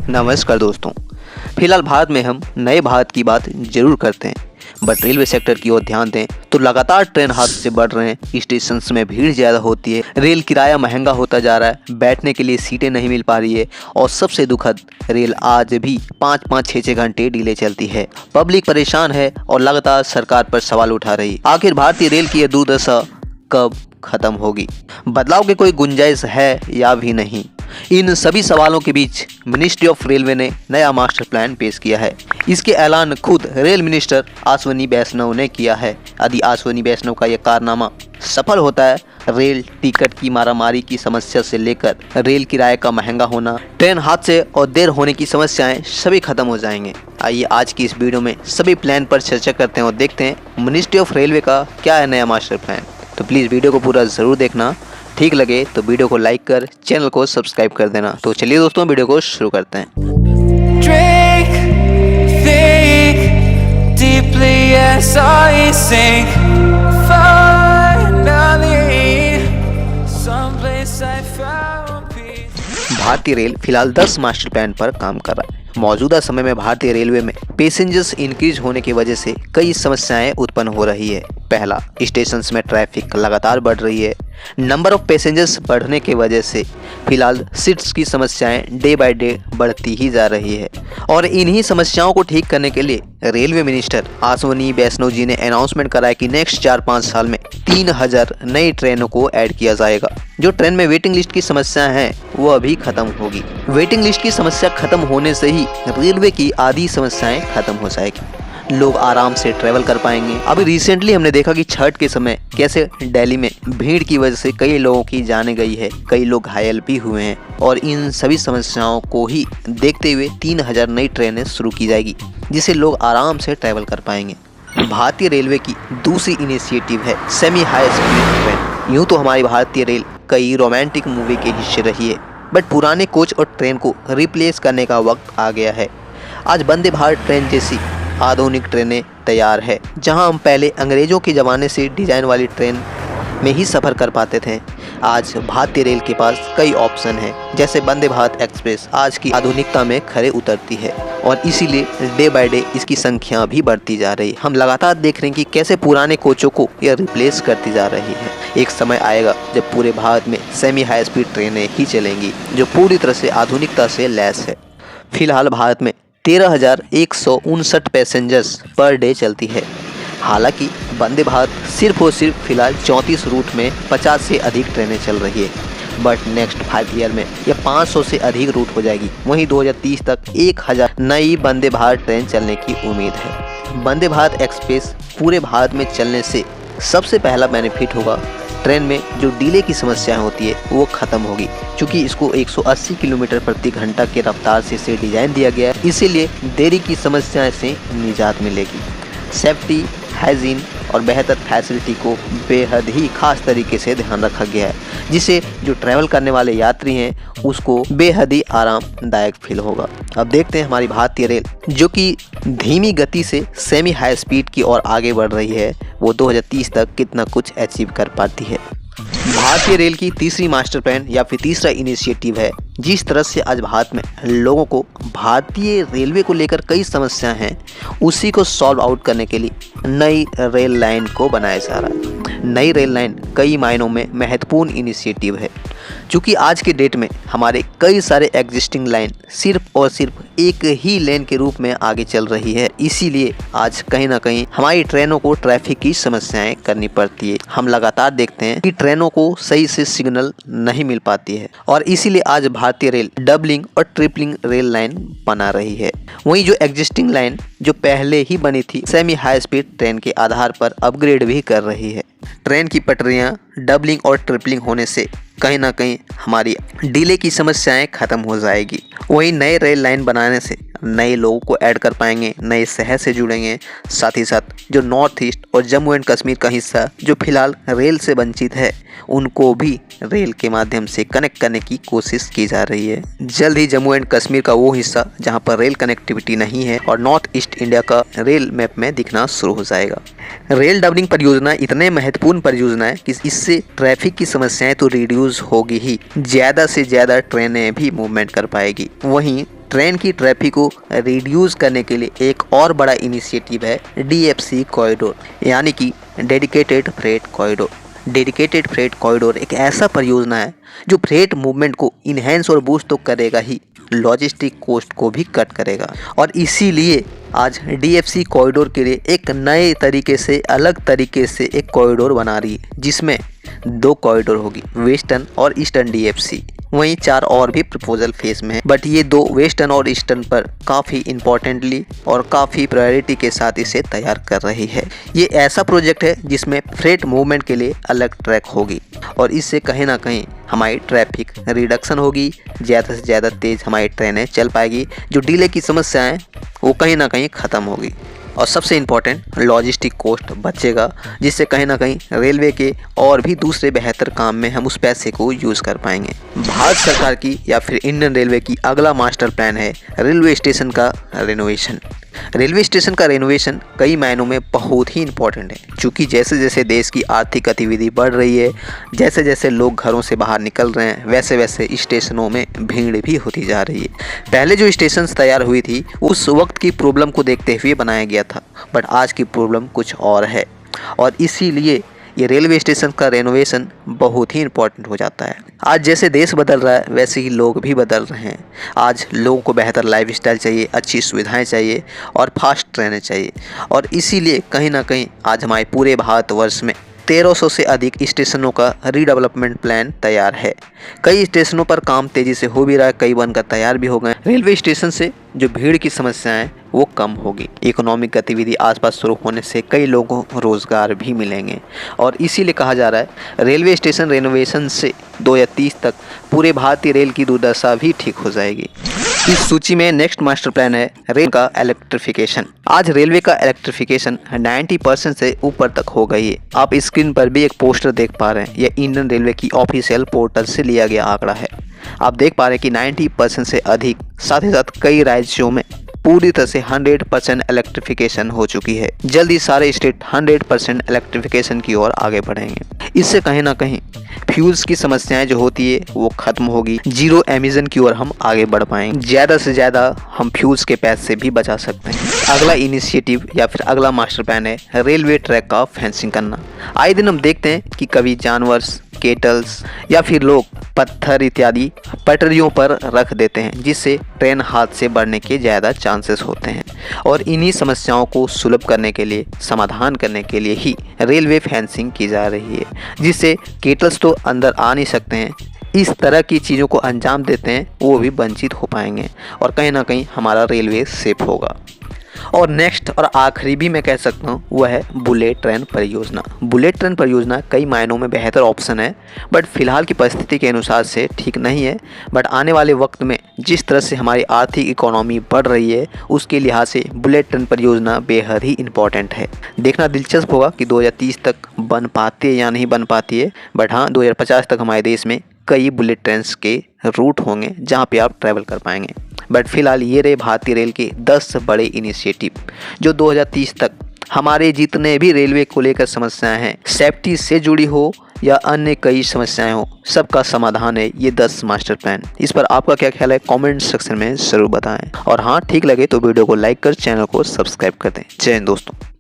नमस्कार दोस्तों। फिलहाल भारत में हम नए भारत की बात जरूर करते हैं, बट रेलवे सेक्टर की ओर ध्यान दें तो लगातार ट्रेन हादसे बढ़ रहे हैं, स्टेशन में भीड़ ज़्यादा होती है, रेल किराया महंगा होता जा रहा है, बैठने के लिए सीटें नहीं मिल पा रही है और सबसे दुखद रेल आज भी 5-5, 6-6 घंटे डिले चलती है। पब्लिक परेशान है और लगातार सरकार पर सवाल उठा रही। आखिर भारतीय रेल की यह दुर्दशा कब खत्म होगी? बदलाव की कोई गुंजाइश है या भी नहीं? इन सभी सवालों के बीच मिनिस्ट्री ऑफ रेलवे ने नया मास्टर प्लान पेश किया है। इसके ऐलान खुद रेल मिनिस्टर अश्विनी वैष्णव ने किया है। यदि अश्विनी वैष्णव का यह कारनामा सफल होता है, रेल टिकट की मारामारी की समस्या से लेकर रेल किराए का महंगा होना, ट्रेन हादसे और देर होने की समस्याएं सभी खत्म हो जाएंगे। आइए आज की इस वीडियो में सभी प्लान पर चर्चा करते हैं और देखते हैं मिनिस्ट्री ऑफ रेलवे का क्या है नया मास्टर प्लान। तो प्लीज़ वीडियो को पूरा ज़रूर देखना। ठीक लगे तो वीडियो को लाइक कर चैनल को सब्सक्राइब कर देना। तो चलिए दोस्तों वीडियो को शुरू करते हैं। Drink, think deeply as I sink. Finally, someplace I found peace. भारतीय रेल फिलहाल 10 मास्टर प्लान पर काम कर रहा है। मौजूदा समय में भारतीय रेलवे में पैसेंजर्स इंक्रीज होने की वजह से कई समस्याएं उत्पन्न हो रही है। पहला, स्टेशन में ट्रैफिक लगातार बढ़ रही है। नंबर ऑफ पैसेंजर्स बढ़ने की वजह से फिलहाल सीट्स की समस्याएं डे बाय डे बढ़ती ही जा रही है और इन्हीं समस्याओं को ठीक करने के लिए रेलवे मिनिस्टर अश्विनी वैष्णव जी ने अनाउंसमेंट करा है कि नेक्स्ट 4-5 साल में 3000 नई ट्रेनों को ऐड किया जाएगा। जो ट्रेन में वेटिंग लिस्ट की समस्या है वह भी खत्म होगी। वेटिंग लिस्ट की समस्या खत्म होने से ही रेलवे की आधी समस्याएं खत्म हो जाएगी, लोग आराम से ट्रैवल कर पाएंगे। अभी रिसेंटली हमने देखा कि छठ के समय कैसे दिल्ली में भीड़ की वजह से कई लोगों की जान गई है, कई लोग घायल भी हुए हैं और इन सभी समस्याओं को ही देखते हुए 3000 नई ट्रेनें शुरू की जाएगी जिससे लोग आराम से ट्रैवल कर पाएंगे। भारतीय रेलवे की दूसरी इनिशिएटिव है सेमी हाई स्पीड ट्रेन। यूँ तो हमारी भारतीय रेल कई रोमांटिक मूवी के हिस्से रही है, बट पुराने कोच और ट्रेन को रिप्लेस करने का वक्त आ गया है। आज वंदे भारत ट्रेन जैसी आधुनिक ट्रेनें तैयार है। जहां हम पहले अंग्रेज़ों के ज़माने से डिज़ाइन वाली ट्रेन में ही सफ़र कर पाते थे, आज भारतीय रेल के पास कई ऑप्शन हैं। जैसे वंदे भारत एक्सप्रेस आज की आधुनिकता में खरे उतरती है और इसीलिए डे बाय डे इसकी संख्या भी बढ़ती जा रही है। हम लगातार देख रहे हैं कि कैसे पुराने कोचों को यह रिप्लेस करती जा रही है। एक समय आएगा जब पूरे भारत में सेमी हाई स्पीड ट्रेनें ही चलेंगी जो पूरी तरह से आधुनिकता से लैस है। फिलहाल भारत में 13,159 पैसेंजर्स पर डे चलती है। हालांकि वंदे भारत सिर्फ और सिर्फ फिलहाल 34 रूट में 50 से अधिक ट्रेनें चल रही है, बट नेक्स्ट 5 ईयर में यह 500 से अधिक रूट हो जाएगी। वहीं 2030 तक 1000 नई वंदे भारत ट्रेन चलने की उम्मीद है। वंदे भारत एक्सप्रेस पूरे भारत में चलने से सबसे पहला बेनिफिट होगा, ट्रेन में जो डिले की समस्या होती है वो ख़त्म होगी, क्योंकि इसको 180 किलोमीटर प्रति घंटा के रफ्तार से इसे डिज़ाइन दिया गया है। इसीलिए देरी की समस्या से निजात मिलेगी। सेफ्टी, हाइजीन और बेहतर फैसिलिटी को बेहद ही खास तरीके से ध्यान रखा गया है, जिससे जो ट्रैवल करने वाले यात्री हैं उसको बेहद ही आरामदायक फील होगा। अब देखते हैं हमारी भारतीय रेल जो कि धीमी गति से सेमी हाई स्पीड की ओर आगे बढ़ रही है, वो 2030 तक कितना कुछ अचीव कर पाती है। भारतीय रेल की तीसरी मास्टर प्लान या फिर तीसरा इनिशिएटिव है। जिस तरह से आज भारत में लोगों को भारतीय रेलवे को लेकर कई समस्याएं हैं, उसी को सॉल्व आउट करने के लिए नई रेल लाइन को बनाया जा रहा है। नई रेल लाइन कई मायनों में महत्वपूर्ण इनिशिएटिव है, क्योंकि आज के डेट में हमारे कई सारे एग्जिस्टिंग लाइन सिर्फ और सिर्फ एक ही लेन के रूप में आगे चल रही है। इसीलिए आज कहीं ना कहीं हमारी ट्रेनों को ट्रैफिक की समस्याएं करनी पड़ती है। हम लगातार देखते हैं कि ट्रेनों को सही से सिग्नल नहीं मिल पाती है और इसीलिए आज भारतीय रेल डबलिंग और ट्रिपलिंग रेल लाइन बना रही है। वहीं जो एग्जिस्टिंग लाइन जो पहले ही बनी थी सेमी हाई स्पीड ट्रेन के आधार पर अपग्रेड भी कर रही है। ट्रेन की पटरियां डबलिंग और ट्रिपलिंग होने से कहीं ना कहीं हमारी डिले की समस्याएं खत्म हो जाएगी। वहीं नए रेल लाइन बनाने से नए लोगों को ऐड कर पाएंगे, नए शहर से जुड़ेंगे। साथ ही साथ जो नॉर्थ ईस्ट और जम्मू एंड कश्मीर का हिस्सा जो फिलहाल रेल से वंचित है, उनको भी रेल के माध्यम से कनेक्ट करने की कोशिश की जा रही है। जल्द ही जम्मू एंड कश्मीर का वो हिस्सा जहां पर रेल कनेक्टिविटी नहीं है और नॉर्थ ईस्ट इंडिया का रेल मैप में दिखना शुरू हो जाएगा। रेल डबलिंग परियोजना इतने महत्वपूर्ण परियोजना है कि इससे ट्रैफिक की समस्याएं तो रिड्यूस होगी ही, ज़्यादा से ज़्यादा ट्रेनें भी मूवमेंट कर पाएगी। वहीं ट्रेन की ट्रैफिक को रिड्यूस करने के लिए एक और बड़ा इनिशिएटिव है DFC कॉरिडोर, यानी कि dedicated freight corridor. Dedicated freight corridor एक ऐसा परियोजना है जो फ्रेट मूवमेंट को इन्हेंस और बूस्ट तो करेगा ही, लॉजिस्टिक कॉस्ट को भी कट करेगा। और इसीलिए आज DFC कॉरिडोर के लिए एक नए तरीके से, अलग तरीके से एक कॉरिडोर बना रही है, जिसमें 2 कॉरिडोर होगी, वेस्टर्न और ईस्टर्न DFC। वहीं 4 और भी प्रपोजल फेज में है, बट ये 2 वेस्टर्न और ईस्टर्न पर काफ़ी इंपॉर्टेंटली और काफ़ी प्रायोरिटी के साथ इसे तैयार कर रही है। ये ऐसा प्रोजेक्ट है जिसमें फ्रेट मूवमेंट के लिए अलग ट्रैक होगी और इससे कहीं ना कहीं हमारी ट्रैफिक रिडक्शन होगी, ज़्यादा से ज़्यादा तेज़ हमारी ट्रेनें चल पाएगी, जो डिले की समस्या है वो कहीं ना कहीं ख़त्म होगी और सबसे इम्पॉर्टेंट लॉजिस्टिक कॉस्ट बचेगा, जिससे कहीं ना कहीं रेलवे के और भी दूसरे बेहतर काम में हम उस पैसे को यूज़ कर पाएंगे। भारत सरकार की या फिर इंडियन रेलवे की अगला मास्टर प्लान है रेलवे स्टेशन का रेनोवेशन। रेलवे स्टेशन का रेनोवेशन कई मायनों में बहुत ही इम्पोर्टेंट है, क्योंकि जैसे जैसे देश की आर्थिक गतिविधि बढ़ रही है, जैसे जैसे लोग घरों से बाहर निकल रहे हैं, वैसे वैसे स्टेशनों में भीड़ भी होती जा रही है। पहले जो स्टेशन तैयार हुई थी उस वक्त की प्रॉब्लम को देखते हुए बनाया गया था, बट आज की प्रॉब्लम कुछ और है और इसीलिए ये रेलवे स्टेशन का रेनोवेशन बहुत ही इम्पोर्टेंट हो जाता है। आज जैसे देश बदल रहा है वैसे ही लोग भी बदल रहे हैं। आज लोगों को बेहतर लाइफस्टाइल चाहिए, अच्छी सुविधाएं चाहिए और फास्ट ट्रेनें चाहिए, और इसीलिए कहीं ना कहीं आज हमारे पूरे भारतवर्ष में 1300 से अधिक स्टेशनों का रीडेवलपमेंट प्लान तैयार है। कई स्टेशनों पर काम तेज़ी से हो भी रहा है, कई बनकर तैयार भी हो गए। रेलवे स्टेशन से जो भीड़ की समस्याएं वो कम होगी, इकोनॉमिक गतिविधि आसपास शुरू होने से कई लोगों को रोज़गार भी मिलेंगे और इसीलिए कहा जा रहा है रेलवे स्टेशन रेनोवेशन से 2030 तक पूरे भारतीय रेल की दुर्दशा भी ठीक हो जाएगी। इस सूची में नेक्स्ट मास्टर प्लान है रेल का इलेक्ट्रिफिकेशन। आज रेलवे का इलेक्ट्रिफिकेशन 90% से ऊपर तक हो गई है। आप स्क्रीन पर भी एक पोस्टर देख पा रहे हैं, यह इंडियन रेलवे की ऑफिशियल पोर्टल से लिया गया आंकड़ा है। आप देख पा रहे हैं कि 90% से अधिक, साथ ही साथ कई राज्यों में पूरी तरह से 100% इलेक्ट्रिफिकेशन हो चुकी है। जल्दी सारे स्टेट 100% इलेक्ट्रिफिकेशन की ओर आगे बढ़ेंगे। इससे कहीं ना कहीं फ्यूल्स की समस्याएं जो होती है वो खत्म होगी, जीरो एमिशन की ओर हम आगे बढ़ पाएंगे, ज़्यादा से ज़्यादा हम फ्यूल्स के पैसे भी बचा सकते हैं। अगला इनिशिएटिव या फिर अगला मास्टर प्लान है रेलवे ट्रैक का फेंसिंग करना। आए दिन हम देखते हैं कि कभी जानवर, केटल्स या फिर लोग पत्थर इत्यादि पटरियों पर रख देते हैं, जिससे ट्रेन हादसे बढ़ने के ज़्यादा चांसेस होते हैं। और इन्हीं समस्याओं को सुलभ करने के लिए, समाधान करने के लिए ही रेलवे फेंसिंग की जा रही है, जिससे केटल्स तो अंदर आ नहीं सकते हैं, इस तरह की चीज़ों को अंजाम देते हैं वो भी वंचित हो पाएंगे और कहीं ना कहीं हमारा रेलवे सेफ होगा। और नेक्स्ट और आखिरी भी मैं कह सकता हूँ वह है बुलेट ट्रेन परियोजना। बुलेट ट्रेन परियोजना कई मायनों में बेहतर ऑप्शन है, बट फिलहाल की परिस्थिति के अनुसार से ठीक नहीं है। बट आने वाले वक्त में जिस तरह से हमारी आर्थिक इकोनॉमी बढ़ रही है उसके लिहाज से बुलेट ट्रेन परियोजना बेहद ही इम्पॉर्टेंट है। देखना दिलचस्प होगा कि 2030 तक बन पाती है या नहीं बन पाती है, बट हाँ 2050 तक हमारे देश में कई बुलेट ट्रेन के रूट होंगे जहाँ पे आप ट्रैवल कर पाएंगे। बट फिलहाल ये रहे भारतीय रेल के 10 बड़े इनिशिएटिव जो 2030 तक हमारे जितने भी रेलवे को लेकर समस्याएं हैं, सेफ्टी से जुड़ी हो या अन्य कई समस्याएं हो, सबका समाधान है ये 10 मास्टर प्लान। इस पर आपका क्या ख्याल है कमेंट सेक्शन में ज़रूर बताएं, और हाँ ठीक लगे तो वीडियो को लाइक कर चैनल को सब्सक्राइब कर दें। जय हिंद दोस्तों।